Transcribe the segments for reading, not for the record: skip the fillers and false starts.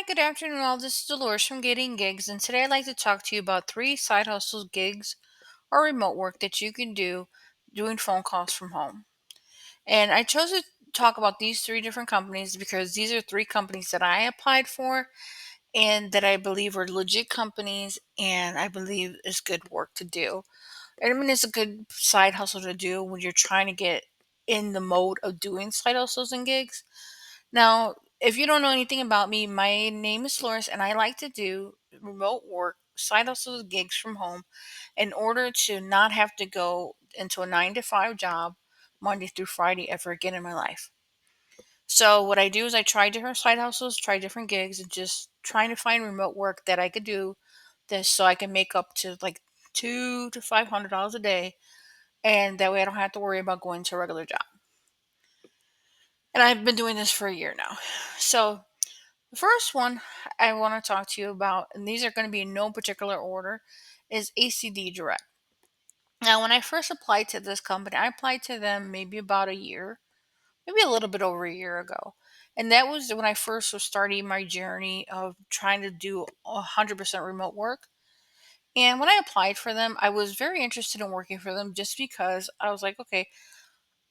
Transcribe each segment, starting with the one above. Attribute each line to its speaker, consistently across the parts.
Speaker 1: good afternoon, all. This is Dolores from Getting Gigs, and today I'd like to talk to you about three side hustles, gigs, or remote work that you can do doing phone calls from home. And I chose to talk about these three different companies because these are three companies that I applied for and that I believe are legit companies and I believe is good work to do. And I mean, it's a good side hustle to do when you're trying to get in the mode of doing side hustles and gigs. Now, if you don't know anything about me, my name is Loris, and I like to do remote work, side hustles, gigs from home, in order to not have to go into a 9 to 5 job Monday through Friday ever again in my life. So, what I do is I try different side hustles, try different gigs, and just trying to find remote work that I could do this so I can make up to like $200 to $500 a day, and that way I don't have to worry about going to a regular job. And I've been doing this for a year now. So, the first one I want to talk to you about, and these are going to be in no particular order, is ACDDirect. Now, when I first applied to this company, I applied to them maybe about a year, maybe a little bit over a year ago. And that was when I first was starting my journey of trying to do 100% remote work. And when I applied for them, I was very interested in working for them just because I was like, okay,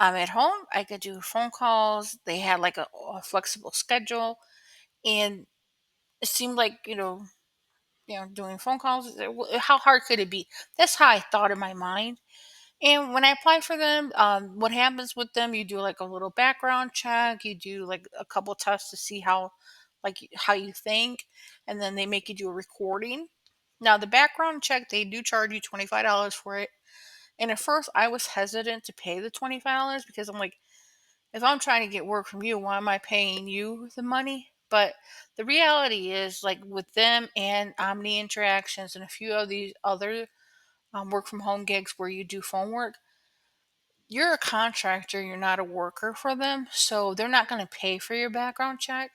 Speaker 1: I'm at home. I could do phone calls. They had like a flexible schedule. And it seemed like, doing phone calls. How hard could it be? That's how I thought in my mind. And when I applied for them, what happens with them? You do like a little background check. You do like a couple tests to see how you think, and then they make you do a recording. Now the background check, they do charge you $25 for it. And at first, I was hesitant to pay the $25 because I'm like, if I'm trying to get work from you, why am I paying you the money? But the reality is, like with them and OmniInteractions and a few of these other work from home gigs where you do phone work, you're a contractor, you're not a worker for them. So they're not going to pay for your background check.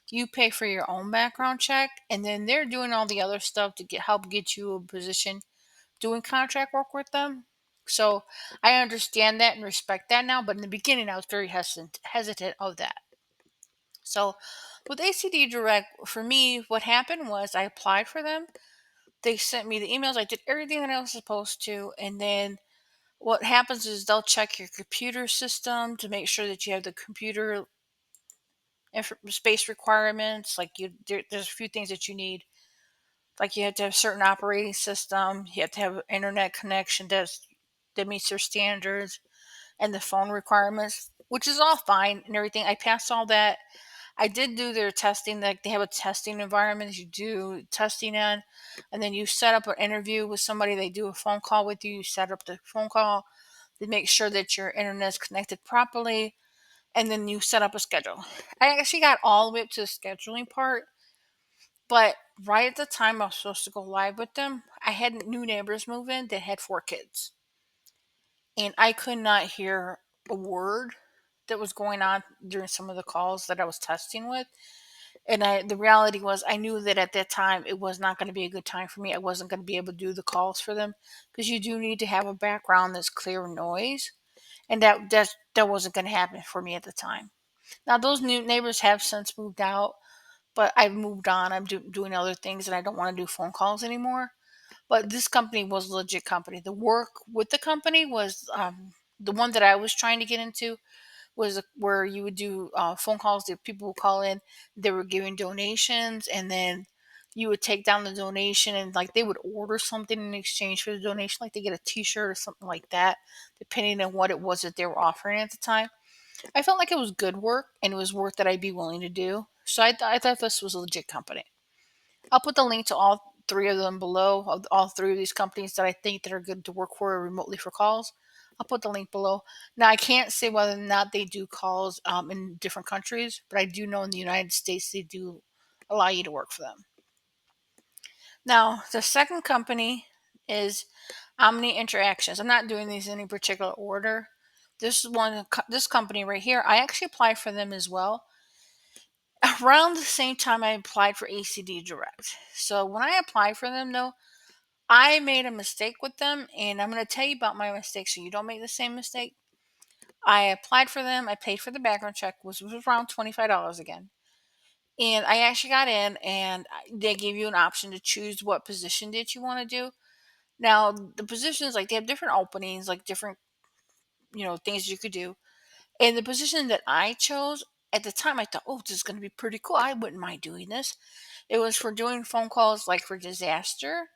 Speaker 1: You pay for your own background check, and then they're doing all the other stuff to help get you a position doing contract work with them. So I understand that and respect that now, but in the beginning I was very hesitant of that. So with ACD Direct, for me, what happened was I applied for them. They sent me the emails. I did everything that I was supposed to, and then what happens is they'll check your computer system to make sure that you have the computer space requirements. Like there's a few things that you need. Like you have to have a certain operating system. You have to have an internet connection that meets their standards and the phone requirements, which is all fine and everything. I passed all that. I did do their testing. Like they have a testing environment that you do testing in, and then you set up an interview with somebody. They do a phone call with you. You set up the phone call. They make sure that your internet is connected properly, and then you set up a schedule. I actually got all the way up to the scheduling part, but right at the time I was supposed to go live with them, I had new neighbors move in that had 4 kids, and I could not hear a word that was going on during some of the calls that I was testing with. And the reality was, I knew that at that time it was not going to be a good time for me. I wasn't going to be able to do the calls for them because you do need to have a background that's clear noise, and that wasn't going to happen for me at the time. Now those new neighbors have since moved out, but I've moved on. I'm doing other things, and I don't want to do phone calls anymore. But this company was a legit company. The work with the company was the one that I was trying to get into was where you would do phone calls that people would call in. They were giving donations, and then you would take down the donation, and like they would order something in exchange for the donation, like they get a T-shirt or something like that, depending on what it was that they were offering at the time. I felt like it was good work, and it was work that I'd be willing to do. So I thought this was a legit company. I'll put the link to all three of them below, of all three of these companies that I think that are good to work for remotely for calls. I'll put the link below. Now, I can't say whether or not they do calls in different countries, but I do know in the United States they do allow you to work for them. Now, the second company is OmniInteractions. I'm not doing these in any particular order. This company right here, I actually applied for them as well around the same time I applied for ACD Direct. So when I applied for them, though, I made a mistake with them, and I'm going to tell you about my mistake so you don't make the same mistake. I applied for them. I paid for the background check, which was around $25 again. And I actually got in, and they gave you an option to choose what position that you want to do. Now, the positions, like, they have different openings, like different, things you could do. And the position that I chose at the time, I thought, oh, this is going to be pretty cool. I wouldn't mind doing this. It was for doing phone calls, like for disaster.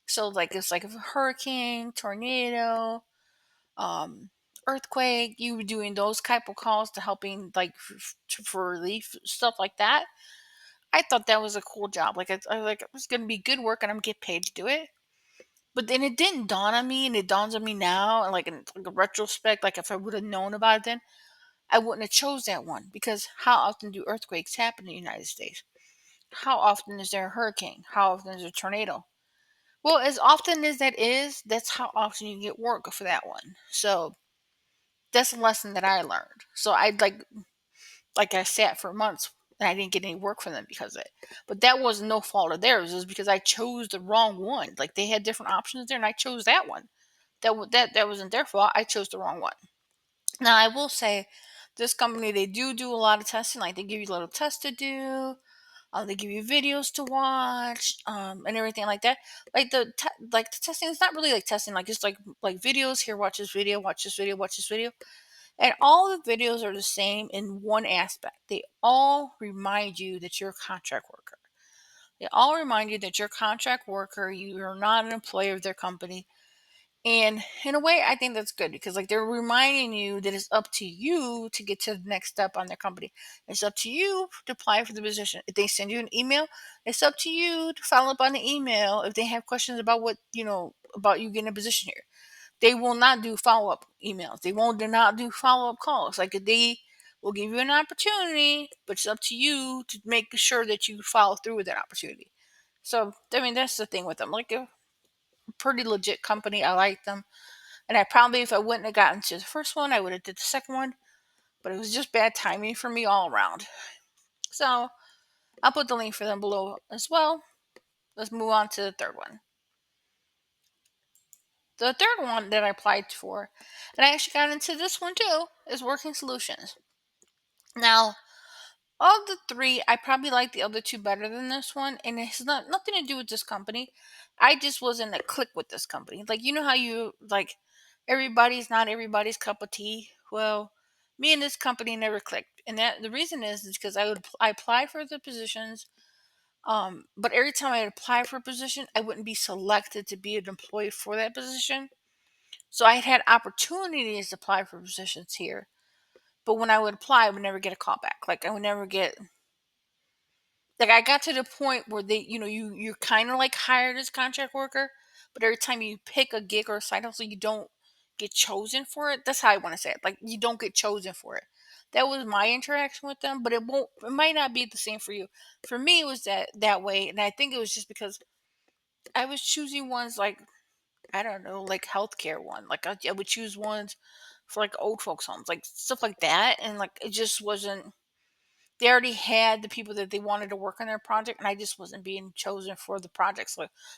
Speaker 1: So, like, it's like a hurricane, tornado, um, earthquake. You were doing those type of calls to helping, like, for relief, stuff like that. I thought that was a cool job. Like, it was going to be good work, and I'm get paid to do it. But then it didn't dawn on me, and it dawns on me now, and, like, in like a retrospect, like, if I would have known about it then, I wouldn't have chose that one, because how often do earthquakes happen in the United States? How often is there a hurricane? How often is there a tornado? Well, as often as that is, that's how often you get work for that one. So that's a lesson that I learned. So I like I sat for months and I didn't get any work from them because of it. But that was no fault of theirs. It was because I chose the wrong one. Like, they had different options there, and I chose that one. That wasn't their fault. I chose the wrong one. Now, I will say, this company, they do a lot of testing. Like, they give you a little test to do. They give you videos to watch, and everything like that. Like, the testing is not really like testing. Like, just like videos. Here, watch this video. Watch this video. Watch this video. And all the videos are the same in one aspect. They all remind you that you're a contract worker. They all remind you that you're a contract worker. You are not an employee of their company. And in a way, I think that's good, because, like, they're reminding you that it's up to you to get to the next step on their company. It's up to you to apply for the position. If they send you an email, it's up to you to follow up on the email if they have questions about about you getting a position here. They will not do follow up emails. They won't do not do follow up calls. Like, they will give you an opportunity, but it's up to you to make sure that you follow through with that opportunity. So, I mean, that's the thing with them. Like, a pretty legit company. I like them. And I probably, if I wouldn't have gotten to the first one, I would have did the second one. But it was just bad timing for me all around. So I'll put the link for them below as well. Let's move on to the third one. The third one that I applied for, and I actually got into this one too, is WorkingSolutions. Now, of the three, I probably like the other two better than this one, and it has nothing to do with this company. I just wasn't a click with this company. Like, you know how you, like, everybody's not everybody's cup of tea. Well, me and this company never clicked, and that the reason is because I applied for the positions, but every time I apply for a position, I wouldn't be selected to be an employee for that position. So I had opportunities to apply for positions here, but when I would apply, I would never get a call back. Like, I would never get, like, I got to the point where you're kind of like hired as contract worker, but every time you pick a gig or a side hustle, you don't get chosen for it. That's how I want to say it. Like, you don't get chosen for it. That was my interaction with them, but it might not be the same for you. For me, it was that way, and I think it was just because I was choosing ones, like, I don't know, like healthcare one. Like, I would choose ones for, like, old folks homes, like stuff like that, and, like, it just wasn't. They already had the people that they wanted to work on their project, and I just wasn't being chosen for the project.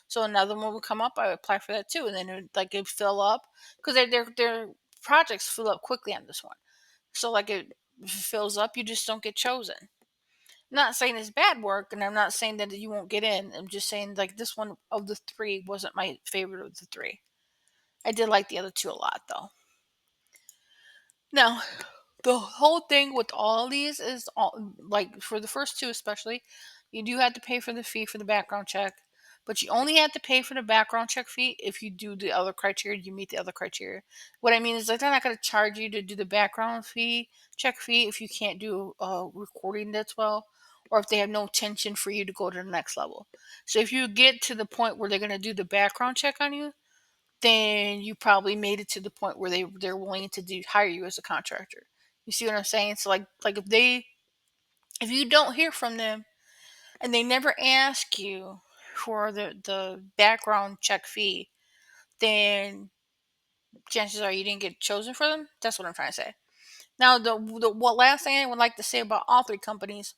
Speaker 1: So another one would come up, I would apply for that too, and then it'd fill up, because their projects fill up quickly on this one. So, like, it fills up, you just don't get chosen. I'm not saying it's bad work, and I'm not saying that you won't get in. I'm just saying, like, this one of the three wasn't my favorite of the three. I did like the other two a lot, though. Now, the whole thing with all these is, like, for the first two especially, you do have to pay for the fee for the background check, but you only have to pay for the background check fee if you do the other criteria, you meet the other criteria. What I mean is, like, they're not going to charge you to do the background check fee if you can't do recording that's well, or if they have no intention for you to go to the next level. So if you get to the point where they're going to do the background check on you, then you probably made it to the point where they're willing to hire you as a contractor. You see what I'm saying? So, like, if you don't hear from them and they never ask you for the background check fee, then chances are you didn't get chosen for them. That's what I'm trying to say. Now, the what last thing I would like to say about all three companies,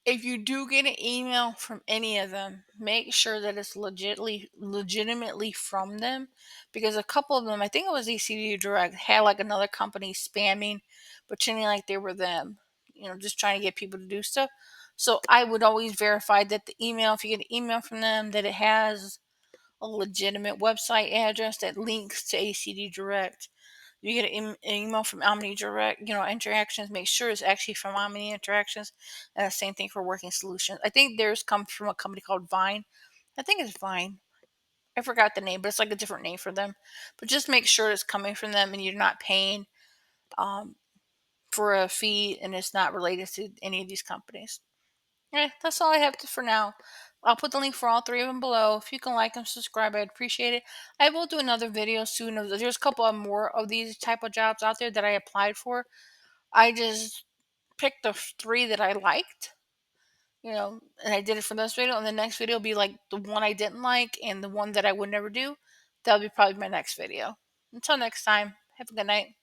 Speaker 1: if you do get an email from any of them, make sure that it's legitimately from them, because a couple of them, I think it was ACDDirect, had, like, another company spamming, pretending like they were them. just trying to get people to do stuff. So I would always verify that the email, if you get an email from them, that it has a legitimate website address that links to ACD Direct. You get an email from OmniDirect, Interactions, make sure it's actually from OmniInteractions. And the same thing for Working Solutions. I think theirs comes from a company called Vine. I think it's Vine. I forgot the name, but it's like a different name for them. But just make sure it's coming from them and you're not paying um, for a fee and it's not related to any of these companies. Yeah, that's all I have for now. I'll put the link for all three of them below. If you can like and subscribe, I'd appreciate it. I will do another video soon. There's a couple of more of these type of jobs out there that I applied for. I just picked the three that I liked, and I did it for this video. And the next video will be like the one I didn't like and the one that I would never do. That'll be probably my next video. Until next time, have a good night.